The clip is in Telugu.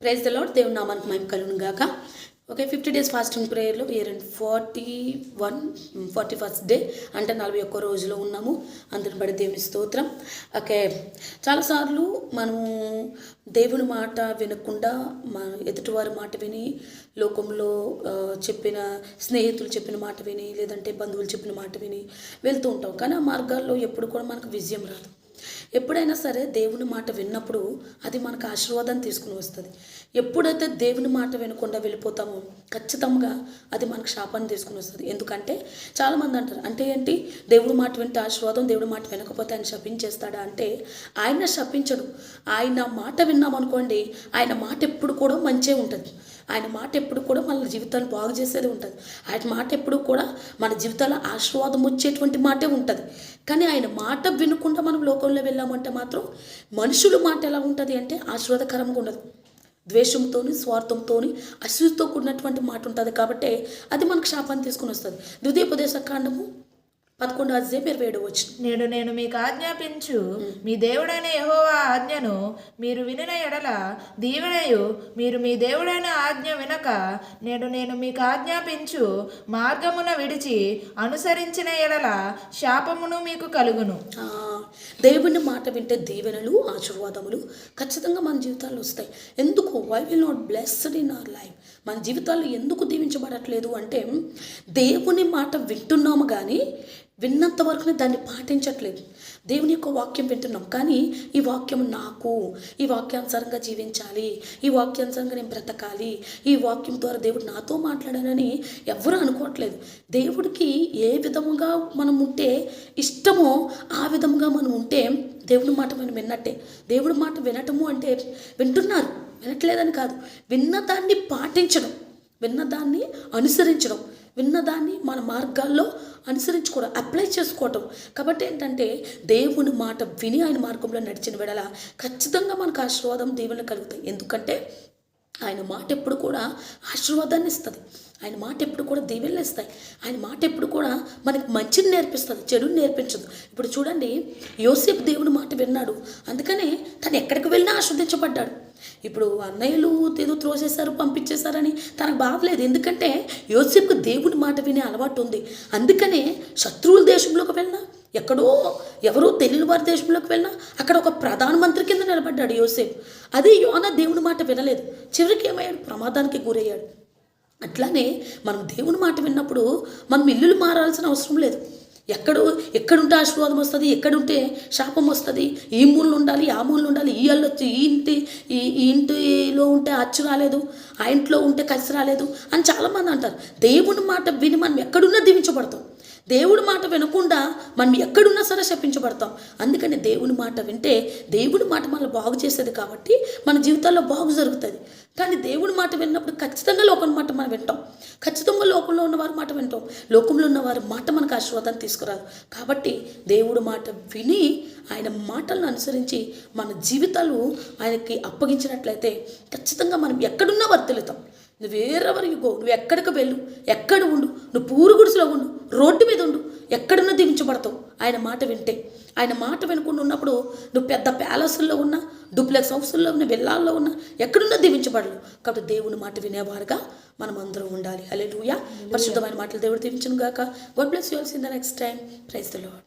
Praise the lord. దేవుని నామానికి మహిమ కలుగును గాక. ఓకే, 50 days ఫాస్టింగ్ ప్రేయర్లో వీఆర్ ఇన్ 41st డే, అంటే 41 రోజులో ఉన్నాము. అందుని బట్టి దేవుని స్తోత్రం. ఓకే, చాలాసార్లు మనము దేవుని మాట వినకుండా మన ఎదుటివారి మాట విని, లోకంలో చెప్పిన స్నేహితులు చెప్పిన మాట విని, లేదంటే బంధువులు చెప్పిన మాట విని వెళ్తూ ఉంటాం. కానీ ఆ మార్గాల్లో ఎప్పుడు కూడా మనకు విజయం రాదు. ఎప్పుడైనా సరే దేవుని మాట విన్నప్పుడు అది మనకు ఆశీర్వాదాన్ని తీసుకుని వస్తుంది. ఎప్పుడైతే దేవుని మాట వినకుండా వెళ్ళిపోతామో ఖచ్చితంగా అది మనకు శాపాన్ని తీసుకుని వస్తుంది. ఎందుకంటే చాలామంది అంటారు, అంటే ఏంటి దేవుడి మాట వింటే ఆశీర్వాదం, దేవుడి మాట వినకపోతే ఆయన శపించేస్తాడా అంటే ఆయన శపించడు. ఆయన మాట విన్నామనుకోండి, ఆయన మాట ఎప్పుడు కూడా మంచే ఉంటుంది. ఆయన మాట ఎప్పుడు కూడా మన జీవితాన్ని బాగు చేసేది ఉంటుంది. ఆయన మాట ఎప్పుడు కూడా మన జీవితాల్లో ఆశీర్వాదం వచ్చేటువంటి మాటే ఉంటుంది. కానీ ఆయన మాట వినకుండా మనం లోకంలో వెళ్ళామంటే మాత్రం మనుషుల మాట ఎలా ఉంటుంది అంటే ఆశీర్వాదకరంగా ఉండదు. ద్వేషంతో, స్వార్థంతో, అసూయతో కూడినటువంటి మాట ఉంటుంది. కాబట్టి అది మనకు శాపాన్ని తీసుకుని వస్తుంది. ద్వితీయోపదేశ కాండము 11:27 నేను మీకు ఆజ్ఞాపించు మీ దేవుడైన యెహోవా ఆజ్ఞను మీరు వినిన ఎడల దీవెనయు, మీరు మీ దేవుడైన ఆజ్ఞ వినక నేను మీకు ఆజ్ఞాపించు మార్గమున విడిచి అనుసరించిన ఎడల శాపమును మీకు కలుగును. దేవుని మాట వింటే దీవెనలు, ఆశీర్వాదములు ఖచ్చితంగా మన జీవితాల్లో వస్తాయి. ఎందుకు? Why will not blessed in our life? మన జీవితాల్లో ఎందుకు దీవించబడట్లేదు అంటే దేవుని మాట వింటున్నాము కానీ విన్నంత వరకునే దాన్ని పాటించట్లేదు. దేవుని యొక్క వాక్యం వింటున్నాం కానీ ఈ వాక్యం నాకు, ఈ వాక్యానుసారంగా జీవించాలి, ఈ వాక్యానుసారంగా నేను బ్రతకాలి, ఈ వాక్యం ద్వారా దేవుడు నాతో మాట్లాడానని ఎవరు అనుకోవట్లేదు. దేవుడికి ఏ విధముగా మనం ఉంటే ఇష్టమో ఆ విధముగా మనం ఉంటే దేవుడి మాట మనం విన్నట్టే. దేవుడి మాట వినటము అంటే వింటున్నారు, వినట్లేదని కాదు, విన్నదాన్ని పాటించడం, విన్నదాన్ని అనుసరించడం, విన్నదాన్ని మన మార్గాల్లో అనుసరించుకోవడం, అప్లై చేసుకోవటం. కాబట్టి ఏంటంటే దేవుని మాట విని ఆయన మార్గంలో నడిచిన వెడల ఖచ్చితంగా మనకు ఆశీర్వాదం, దీవెనలు కలుగుతాయి. ఎందుకంటే ఆయన మాట ఎప్పుడు కూడా ఆశీర్వాదాన్ని ఇస్తుంది. ఆయన మాట ఎప్పుడు కూడా దీవెనలు ఇస్తాయి. ఆయన మాట ఎప్పుడు కూడా మనకి మంచిని నేర్పిస్తుంది, చెడుని నేర్పించదు. ఇప్పుడు చూడండి, యోసేపు దేవుని మాట విన్నాడు, అందుకనే తను ఎక్కడికి వెళ్ళినా ఆస్వాదించబడ్డాడు. ఇప్పుడు అన్నయ్యలు ఏదో త్రోసేశారు, పంపించేశారని తనకు బాధలేదు. ఎందుకంటే యోసేపుకు దేవుని మాట వినే అలవాటు ఉంది. అందుకనే శత్రువుల దేశంలోకి వెళ్ళినా, ఎక్కడో ఎవరో తెలియని వారి దేశంలోకి వెళ్ళినా అక్కడ ఒక ప్రధానమంత్రి కింద నిలబడ్డాడు యోసేపు. అదే యోనా దేవుని మాట వినలేదు, చివరికి ఏమయ్యాడు? ప్రమాదానికి గురయ్యాడు. అట్లానే మనం దేవుని మాట విన్నప్పుడు మనం ఇల్లులు మారాల్సిన అవసరం లేదు. ఎక్కడుంటే ఆశీర్వాదం వస్తుంది, ఎక్కడుంటే శాపం వస్తుంది, ఈ మూలలు ఉండాలి, ఆ మూలలు ఉండాలి, ఈ అల్లొచ్చి ఈ ఇంటిలో ఉంటే అచ్చు రాలేదు, ఆ ఇంట్లో ఉంటే కలిసి రాలేదు అని చాలామంది అంటారు. దేవుని మాట విని మనం ఎక్కడున్నా దీవించబడతాం. దేవుడి మాట వినకుండా మనం ఎక్కడున్నా సరే శపించబడతాం. అందుకని దేవుని మాట వింటే దేవుడి మాట మనల్ని బాగు చేసేది కాబట్టి మన జీవితాల్లో బాగు జరుగుతుంది. కానీ దేవుడి మాట విన్నప్పుడు ఖచ్చితంగా లోకం మాట మనం వింటాం, ఖచ్చితంగా లోకంలో ఉన్నవారి మాట వింటాం. లోకంలో ఉన్నవారి మాట మనకు ఆశీర్వాదాన్ని తీసుకురాదు. కాబట్టి దేవుడి మాట విని ఆయన మాటలను అనుసరించి మన జీవితాలు ఆయనకి అప్పగించినట్లయితే ఖచ్చితంగా మనం ఎక్కడున్నా వర్తిల్లుతాం. నువ్వు వేరెవరు గో, నువ్వు ఎక్కడికి వెళ్ళు, ఎక్కడ ఉండు, నువ్వు పూరు గుడిసెలో ఉండు, రోడ్డు మీద ఉండు, ఎక్కడున్నా దీవించబడతావు ఆయన మాట వింటే. ఆయన మాట వినకుండా ఉన్నప్పుడు నువ్వు పెద్ద ప్యాలెస్ల్లో ఉన్నా, డూప్లెక్స్ హౌస్ల్లో ఉన్న, విల్లాల్లో ఉన్నా, ఎక్కడున్నా దీవించబడలేవు. కాబట్టి దేవుని మాట వినేవారుగా మనం అందరం ఉండాలి. హల్లెలూయా. పరిశుద్ధమైన మాటలు దేవుడు దీవించును గాక. God bless you all. See you in the next time. Praise the lord.